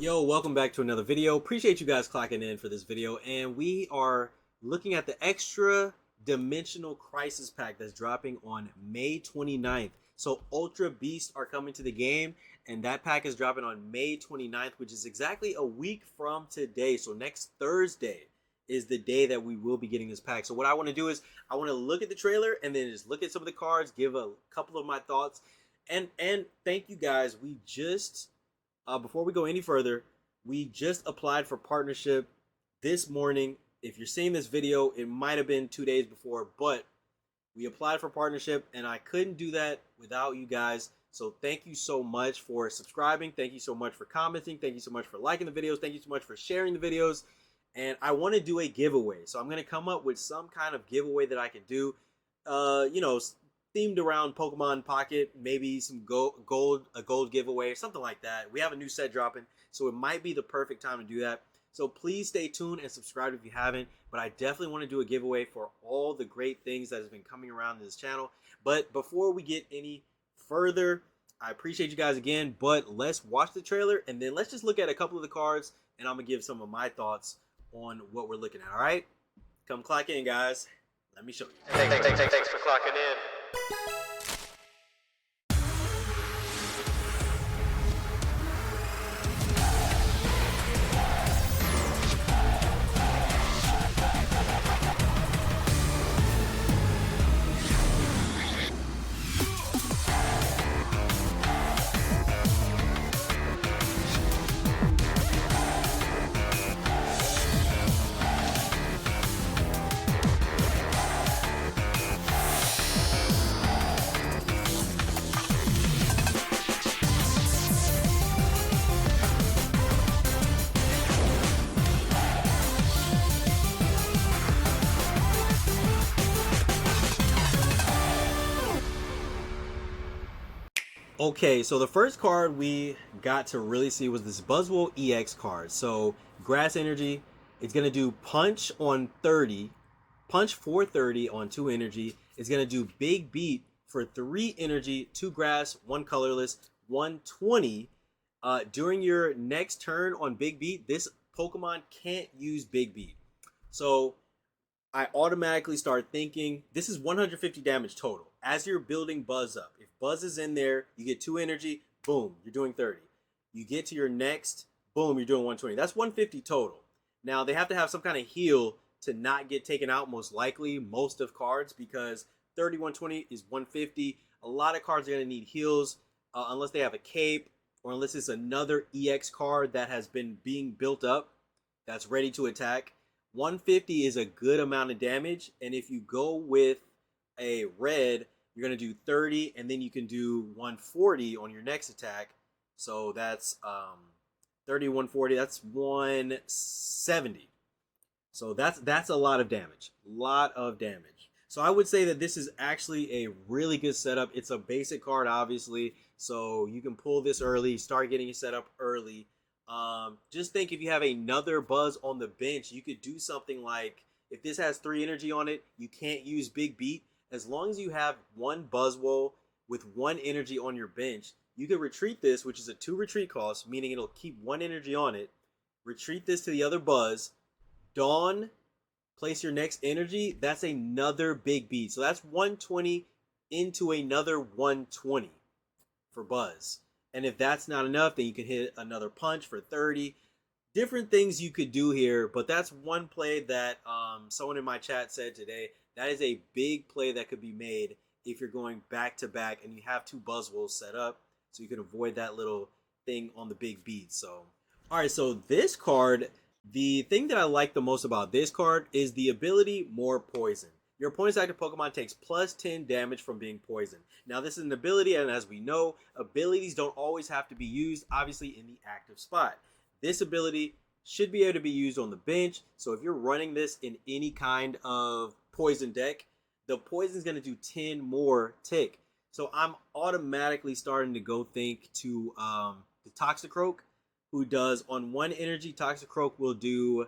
Yo, welcome back to another video. Appreciate you guys clocking in for this video. And we are looking at the Extra Dimensional Crisis Pack that's dropping on May 29th. So Ultra Beasts are coming to the game, and that pack is dropping on May 29th, which is exactly a week from today. So next Thursday is the day that we will be getting this pack. So what I want to do is I want to look at the trailer and then just look at some of the cards, give a couple of my thoughts. And thank you guys. We just... before we go any further, we just applied for partnership this morning. If you're seeing this video, it might have been 2 days before, but we applied for partnership and I couldn't do that without you guys. So thank you so much for subscribing. Thank you so much for commenting. Thank you so much for liking the videos. Thank you so much for sharing the videos. And I want to do a giveaway. So I'm going to come up with some kind of giveaway that I can do, themed around Pokemon Pocket, maybe some a gold giveaway or something like that. We have a new set dropping, so it might be the perfect time to do that. So please stay tuned and subscribe if you haven't. But I definitely want to do a giveaway for all the great things that has been coming around this channel. But before we get any further, I appreciate you guys again, but let's watch the trailer and then let's just look at a couple of the cards and I'm gonna give some of my thoughts on what we're looking at. All right, come clock in, guys. Let me show you. Thanks for clocking in. Okay, so the first card we got to really see was this Buzzwell EX card. So grass energy, it's going to do punch on 30, punch for 30 on 2 energy. It's going to do big beat for 3 energy, 2 grass, 1 colorless, 120. During your next turn on big beat, this Pokemon can't use big beat. So I automatically start thinking this is 150 damage total as you're building Buzz up. If Buzz is in there, you get 2 energy, boom, you're doing 30. You get to your next, boom, you're doing 120. That's 150 total. Now they have to have some kind of heal to not get taken out, most likely, most of cards, because 30, 120 is 150. A lot of cards are going to need heals unless they have a cape or unless it's another EX card that has been being built up that's ready to attack. 150 is a good amount of damage, and if you go with a red, you're going to do 30, and then you can do 140 on your next attack. So that's 30, 140, that's 170. So that's a lot of damage. So I would say that this is actually a really good setup. It's a basic card, obviously, so you can pull this early, start getting it set up early. Just think if you have another Buzz on the bench, you could do something like, if this has 3 energy on it, you can't use big beat. As long as you have 1 Buzzwell with 1 energy on your bench, you can retreat this, which is a 2 retreat cost, meaning it'll keep 1 energy on it. Retreat this to the other Buzz. Dawn, place your next energy. That's another big beat. So that's 120 into another 120 for Buzz. And if that's not enough, then you can hit another punch for 30. Different things you could do here, but that's one play that someone in my chat said today. That is a big play that could be made if you're going back to back and you have 2 Buzzwells set up, so you can avoid that little thing on the big beat. So, all right, so this card, the thing that I like the most about this card is the ability More Poison. Your opponent's active Pokemon takes plus 10 damage from being poisoned. Now, this is an ability, and as we know, abilities don't always have to be used, obviously, in the active spot. This ability should be able to be used on the bench, so if you're running this in any kind of poison deck, the poison is going to do 10 more tick. So I'm automatically starting to go think to the Toxicroak, who does on 1 energy, Toxicroak will do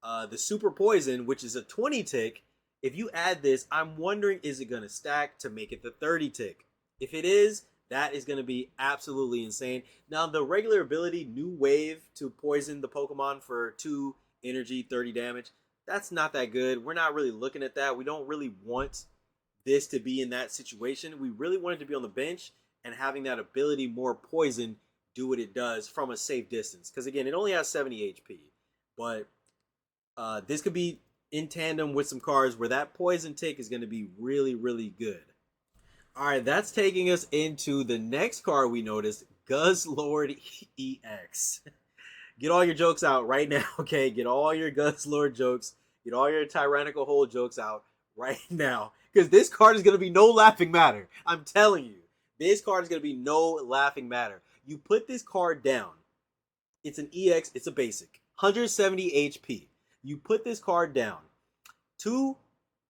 the super poison, which is a 20 tick. If you add this, I'm wondering, is it going to stack to make it the 30 tick? If it is, That is going to be absolutely insane. Now, the regular ability, New Wave, to poison the Pokemon for 2 energy, 30 damage, that's not that good. We're not really looking at that. We don't really want this to be in that situation. We really want it to be on the bench and having that ability, more poison, do what it does from a safe distance. Because again, it only has 70 HP. But this could be in tandem with some cards where that poison tick is going to be really, really good. All right, that's taking us into the next card we noticed, Gus Lord EX. Get all your jokes out right now, okay? Get all your Gus Lord jokes. Get all your tyrannical hole jokes out right now. Because this card is going to be no laughing matter. I'm telling you. This card is going to be no laughing matter. You put this card down. It's an EX. It's a basic. 170 HP. You put this card down. 2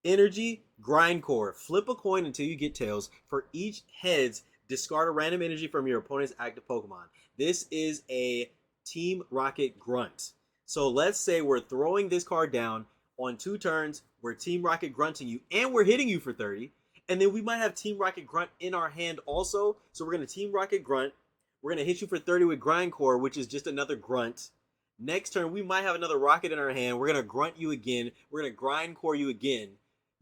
energy, grindcore. Flip a coin until you get tails. For each heads, discard a random energy from your opponent's active Pokemon. This is a Team Rocket Grunt. So let's say we're throwing this card down on 2 turns. We're Team Rocket Grunting you, and we're hitting you for 30. And then we might have Team Rocket Grunt in our hand also. So we're going to Team Rocket Grunt. We're going to hit you for 30 with Grindcore, which is just another grunt. Next turn, we might have another rocket in our hand. We're going to grunt you again. We're going to Grindcore you again.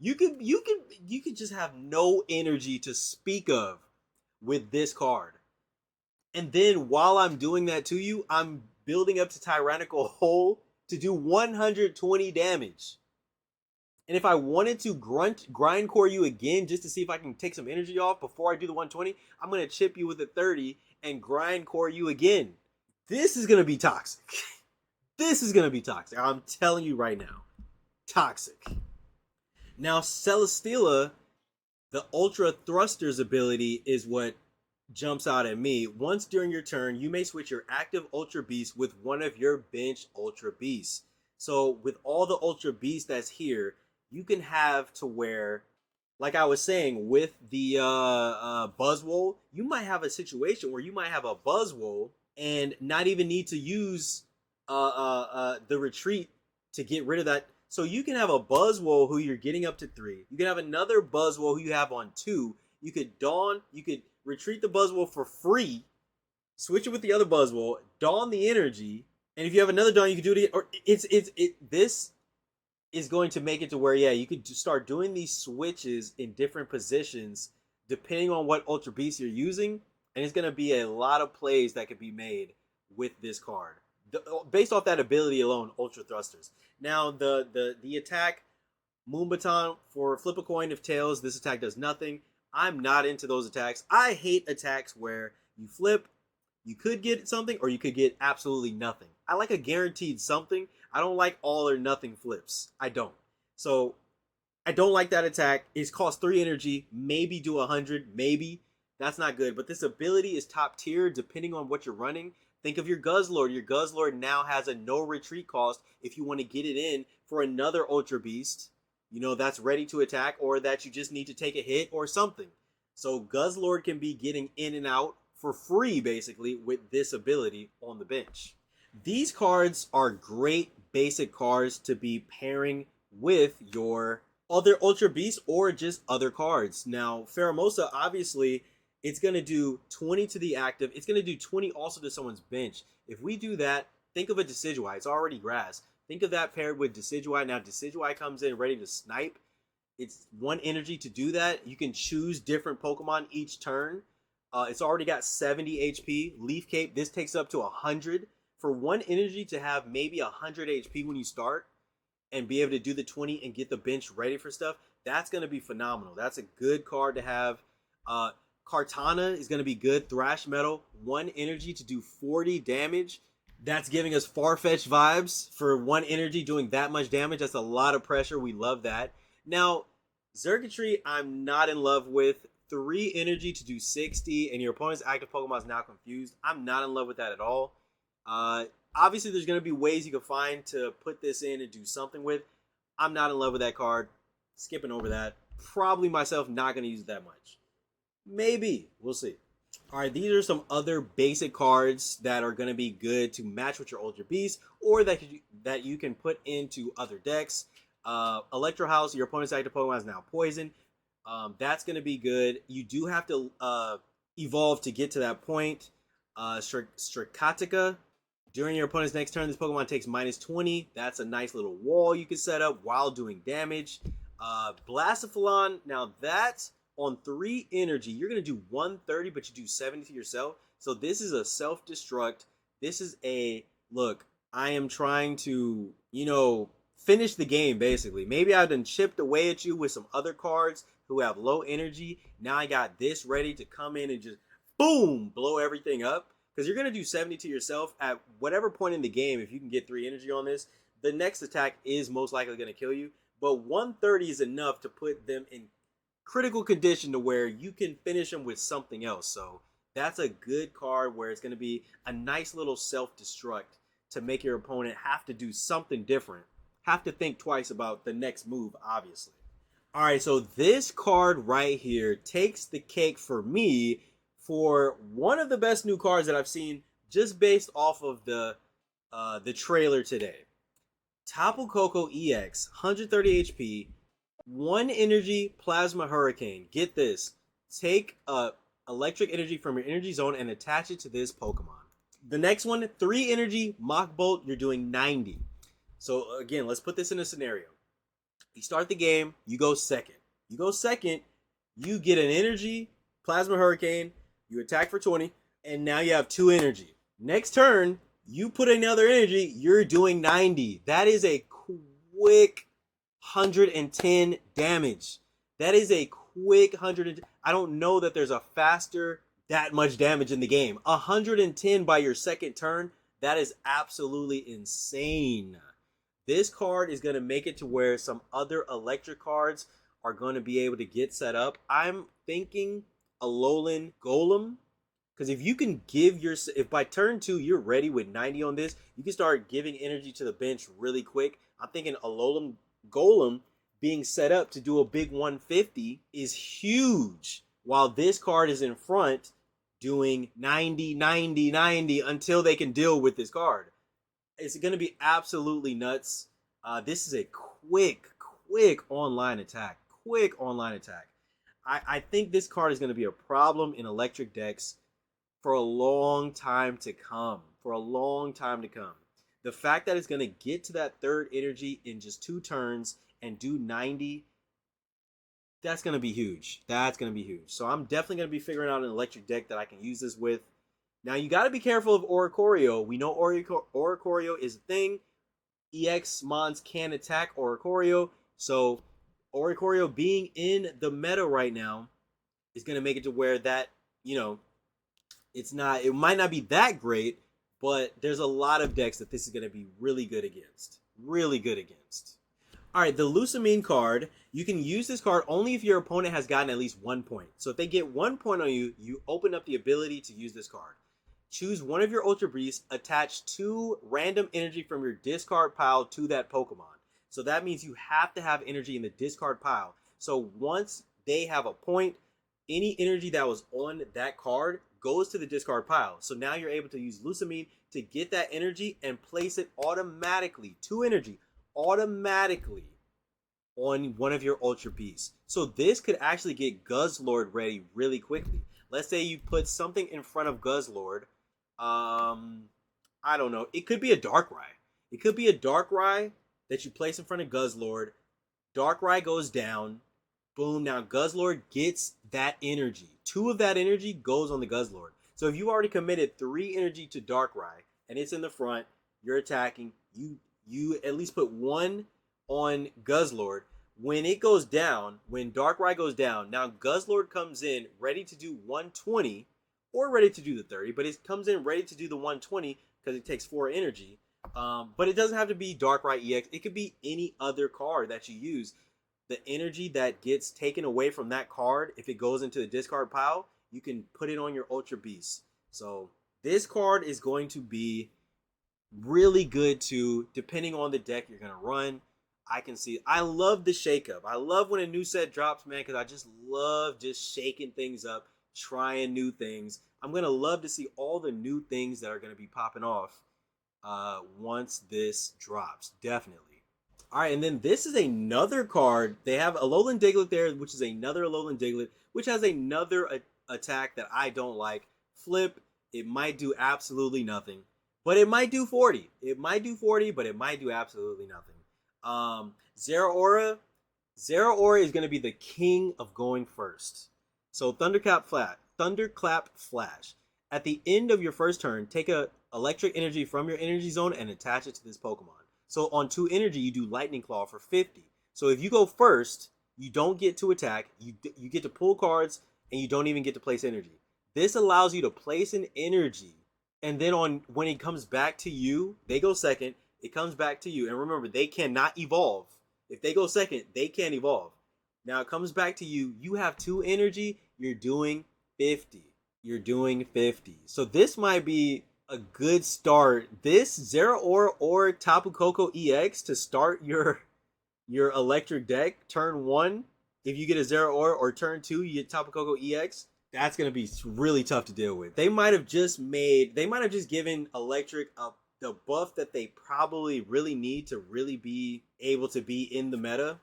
You could just have no energy to speak of with this card. And then while I'm doing that to you, I'm building up to Tyrannical Hole to do 120 damage. And if I wanted to grindcore you again just to see if I can take some energy off before I do the 120, I'm going to chip you with a 30 and grindcore you again. This is going to be toxic. This is going to be toxic. I'm telling you right now. Toxic. Now, Celestila, the Ultra Thrusters ability is what jumps out at me. Once during your turn, you may switch your active Ultra Beast with one of your bench Ultra Beasts. So with all the Ultra Beasts that's here, you can have to where, like I was saying, with the Buzzwell, you might have a situation where you might have a Buzzwell and not even need to use the retreat to get rid of that. So you can have a Buzzwell who you're getting up to 3. You can have another Buzzwell who you have on 2. You could retreat the Buzzwell for free, switch it with the other Buzzwell, Dawn the energy, and if you have another Dawn, you can do it. Or this is going to make it to where, yeah, you could start doing these switches in different positions depending on what Ultra Beast you're using, and it's going to be a lot of plays that could be made with this card based off that ability alone, Ultra Thrusters. Now, the attack, Moonbaton, for flip a coin of tails, this attack does nothing. I'm not into those attacks. I hate attacks where you flip, you could get something, or you could get absolutely nothing. I like a guaranteed something. I don't like all or nothing flips. I don't. So, I don't like that attack. It costs 3 energy, maybe do 100, maybe. That's not good. But this ability is top tier depending on what you're running. Think of your Guzzlord. Your Guzzlord now has a no retreat cost if you want to get it in for another Ultra Beast, you know, that's ready to attack, or that you just need to take a hit or something. So Guzzlord can be getting in and out for free, basically, with this ability on the bench. These cards are great basic cards to be pairing with your other Ultra Beasts or just other cards. Now, Feramosa, obviously, it's going to do 20 to the active. It's going to do 20 also to someone's bench. If we do that, think of a Decidueye. It's already grass. Think of that paired with Decidueye. Now, Decidueye comes in ready to snipe. It's 1 energy to do that. You can choose different Pokemon each turn. It's already got 70 HP. Leaf Cape, this takes up to 100. For 1 energy to have maybe 100 HP when you start and be able to do the 20 and get the bench ready for stuff, that's going to be phenomenal. That's a good card to have. Kartana is going to be good. Thrash Metal, 1 energy to do 40 damage. That's giving us Farfetch vibes for 1 energy doing that much damage. That's a lot of pressure. We love that. Now, Xurkitree, I'm not in love with. 3 energy to do 60, and your opponent's active Pokemon is now confused. I'm not in love with that at all. Obviously, there's going to be ways you can find to put this in and do something with. I'm not in love with that card. Skipping over that. Probably myself not going to use it that much. Maybe. We'll see. All right, these are some other basic cards that are going to be good to match with your Ultra Beast or that you can put into other decks. Electro House, your opponent's active Pokemon is now poison. That's going to be good. You do have to evolve to get to that point. Strakatica. During your opponent's next turn, this Pokemon takes -20. That's a nice little wall you can set up while doing damage. Blastophilon. Now that's on 3 energy. You're going to do 130, but you do 70 to yourself. So this is a self-destruct. This is a, look, I am trying to, finish the game, basically. Maybe I've done chipped away at you with some other cards who have low energy. Now I got this ready to come in and just, boom, blow everything up. Because you're going to do 70 to yourself at whatever point in the game. If you can get 3 energy on this, the next attack is most likely going to kill you. But 130 is enough to put them in critical condition to where you can finish them with something else. So that's a good card where it's going to be a nice little self-destruct to make your opponent have to do something different. Have to think twice about the next move, obviously. All right, so this card right here takes the cake for me for one of the best new cards that I've seen just based off of the trailer today. Tapu Koko EX, 130 HP, 1 energy Plasma Hurricane. Get this. Take electric energy from your energy zone and attach it to this Pokemon. The next one, 3 energy Mach Bolt. You're doing 90. So again, let's put this in a scenario. You start the game, you go second. You get an energy Plasma Hurricane, you attack for 20, and now you have 2 energy. Next turn, you put another energy, you're doing 90. That is a quick 110 damage. That is a quick 100. I don't know that there's a faster that much damage in the game. 110 by your second turn, that is absolutely insane. This card is going to make it to where some other electric cards are going to be able to get set up. I'm thinking Alolan Golem. Because if you can if by turn 2 you're ready with 90 on this, you can start giving energy to the bench really quick. I'm thinking Alolan Golem being set up to do a big 150 is huge. While this card is in front doing 90, 90, 90 until they can deal with this card. It's going to be absolutely nuts. This is a quick online attack. I think this card is going to be a problem in electric decks for a long time to come. The fact that it's going to get to that 3rd energy in just 2 turns and do 90, that's going to be huge. So I'm definitely going to be figuring out an electric deck that I can use this with. Now, you got to be careful of Oricorio. We know Oricorio is a thing. EX Mons can attack Oricorio. So, Oricorio being in the meta right now is going to make it to where that, it might not be that great, but there's a lot of decks that this is going to be really good against. All right, the Lucamine card, you can use this card only if your opponent has gotten at least 1 point. So if they get 1 point on you, you open up the ability to use this card. Choose one of your Ultra Beasts, attach 2 random energy from your discard pile to that Pokemon. So that means you have to have energy in the discard pile. So once they have a point, any energy that was on that card goes to the discard pile. So now you're able to use Lucamine to get that energy and place it automatically, 2 energy, automatically on one of your Ultra Beasts. So this could actually get Gus Lord ready really quickly. Let's say you put something in front of Gus Lord. I don't know. It could be a Darkrai. That you place in front of Gus Lord. Darkrai goes down. Boom. Now Gus Lord gets that energy. 2 of that energy goes on the Gus Lord. So if you already committed 3 energy to Darkrai and it's in the front, you're attacking. You at least put 1 on Gus Lord. When it goes down, when Darkrai goes down, now Gus Lord comes in ready to do 120 or ready to do the 30, but it comes in ready to do the 120 because it takes 4 energy. But it doesn't have to be Darkrai EX. It could be any other card that you use. The energy that gets taken away from that card, if it goes into the discard pile, you can put it on your Ultra Beast. So this card is going to be really good too, depending on the deck you're going to run. I love the shakeup. I love when a new set drops, man, because I just love just shaking things up, trying new things. I'm going to love to see all the new things that are going to be popping off once this drops, definitely. All right, and then this is another card. They have Alolan Diglett there, which is another Alolan Diglett, which has another attack that I don't like. Flip, it might do absolutely nothing, but it might do 40. It might do 40, but it might do absolutely nothing. Zeraora is going to be the king of going first. So Thunderclap Flash. At the end of your first turn, take a electric energy from your energy zone and attach it to this Pokemon. So on 2 energy, you do Lightning Claw for 50. So if you go first, you don't get to attack. You get to pull cards, and you don't even get to place energy. This allows you to place an energy, and then when it comes back to you, they go second. It comes back to you, and remember, they cannot evolve. If they go second, they can't evolve. Now it comes back to you. You have 2 energy. You're doing 50. You're doing 50. So this might be a good start. This Zeraora or Tapu Koko EX to start your electric deck turn 1. If you get a Zeraora, or turn 2 you get Tapu Koko EX, that's going to be really tough to deal with. They might have just given electric the buff that they probably really need to really be able to be in the meta.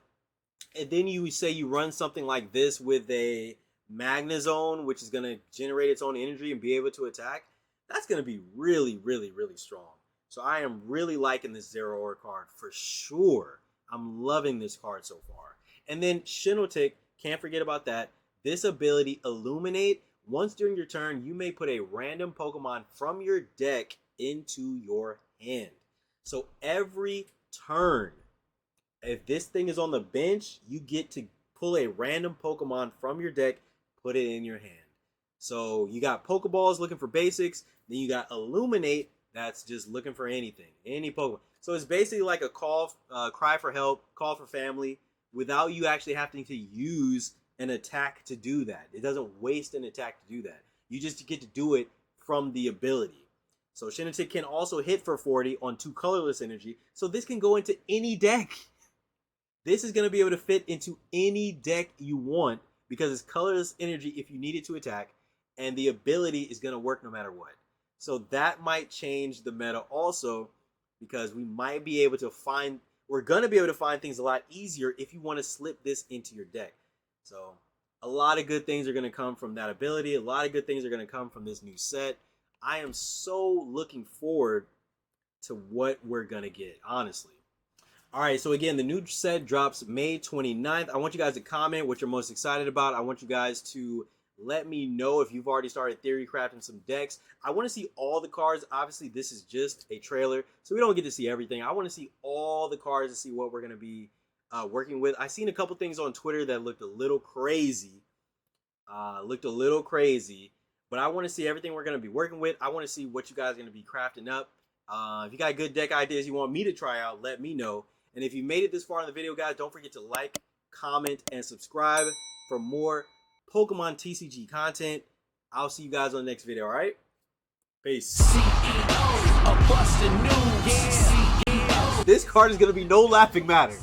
And then you say you run something like this with a Magnezone, which is going to generate its own energy and be able to attack. That's going to be really, really, really strong. So I am really liking this Zeraora card for sure. I'm loving this card so far. And then Shinotic, can't forget about that. This ability, Illuminate. Once during your turn, you may put a random Pokemon from your deck into your hand. So every turn, if this thing is on the bench, you get to pull a random Pokemon from your deck, put it in your hand. So you got Pokeballs looking for basics. Then you got Illuminate, that's just looking for anything, any Pokemon. So it's basically like a cry for help, call for family, without you actually having to use an attack to do that. It doesn't waste an attack to do that. You just get to do it from the ability. So Shinotic can also hit for 40 on 2 colorless energy. So this can go into any deck. This is going to be able to fit into any deck you want because it's colorless energy if you need it to attack. And the ability is going to work no matter what. So that might change the meta also, because we're going to be able to find things a lot easier if you want to slip this into your deck. So a lot of good things are going to come from that ability. A lot of good things are going to come from this new set. I am so looking forward to what we're going to get, honestly. All right, so again, the new set drops May 29th. I want you guys to comment what you're most excited about. I want you guys to let me know if you've already started theory crafting some decks. I want to see all the cards. Obviously, this is just a trailer, so we don't get to see everything. I want to see all the cards to see what we're going to be working with. I seen a couple things on Twitter that looked a little crazy. But I want to see everything we're going to be working with. I want to see what you guys are going to be crafting up. If you got good deck ideas you want me to try out, let me know. And if you made it this far in the video, guys, don't forget to like, comment, and subscribe for more Pokemon TCG content. I'll see you guys on the next video, all right? Peace. This card is going to be no laughing matter.